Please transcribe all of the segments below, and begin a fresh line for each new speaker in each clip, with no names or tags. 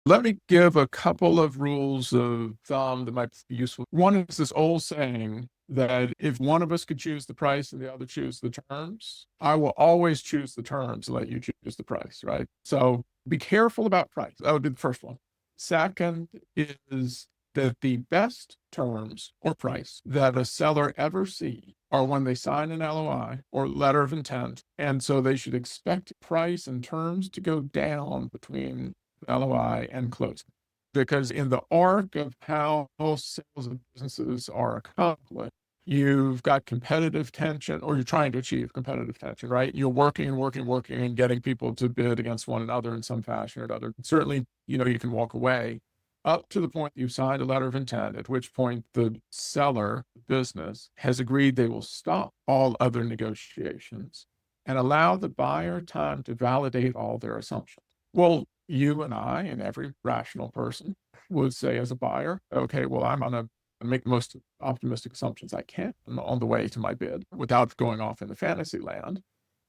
Let me give a couple of rules of thumb that might be useful. One is this old saying that if one of us could choose the price and the other choose the terms, I will always choose the terms and let you choose the price, right? So be careful about price. That would be the first one. Second is that the best terms or price that a seller ever see are when they sign an LOI or letter of intent. And so they should expect price and terms to go down between LOI and closing. Because in the arc of how sales and businesses are accomplished, you've got competitive tension, or you're trying to achieve competitive tension, right? You're working and working, working and getting people to bid against one another in some fashion or another. Certainly, you can walk away up to the point you signed a letter of intent, at which point the seller business has agreed they will stop all other negotiations and allow the buyer time to validate all their assumptions. Well, you and I and every rational person would say as a buyer, okay, well, I'm going to make the most optimistic assumptions I can on the way to my bid without going off into fantasy land.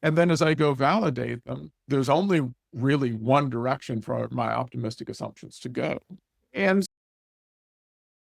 And then as I go validate them, there's only really one direction for my optimistic assumptions to go. And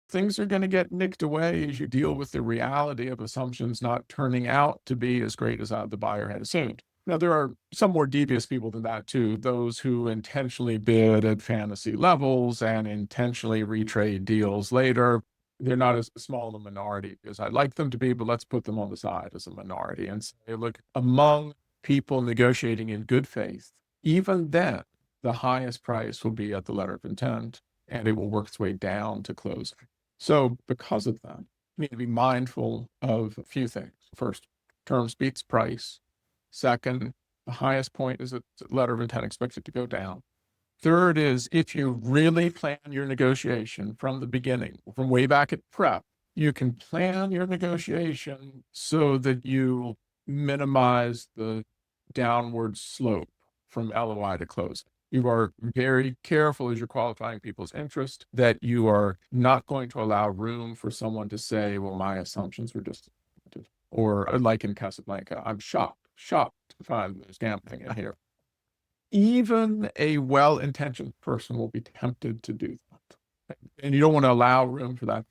things are going to get nicked away as you deal with the reality of assumptions not turning out to be as great as the buyer had assumed. Now, there are some more devious people than that, too. Those who intentionally bid at fantasy levels and intentionally retrade deals later. They're not as small a minority as I'd like them to be, but let's put them on the side as a minority and say, look, among people negotiating in good faith, even then, the highest price will be at the letter of intent, and it will work its way down to closing. So because of that, we need to be mindful of a few things. First, terms beats price. Second, the highest point is that the letter of intent expected to go down. Third is if you really plan your negotiation from the beginning, from way back at prep, you can plan your negotiation so that you minimize the downward slope from LOI to closing. You are very careful as you're qualifying people's interest that you are not going to allow room for someone to say, well, my assumptions were disappointed. Or like in Casablanca, I'm shocked to find there's gambling in here. Even a well-intentioned person will be tempted to do that. And you don't want to allow room for that.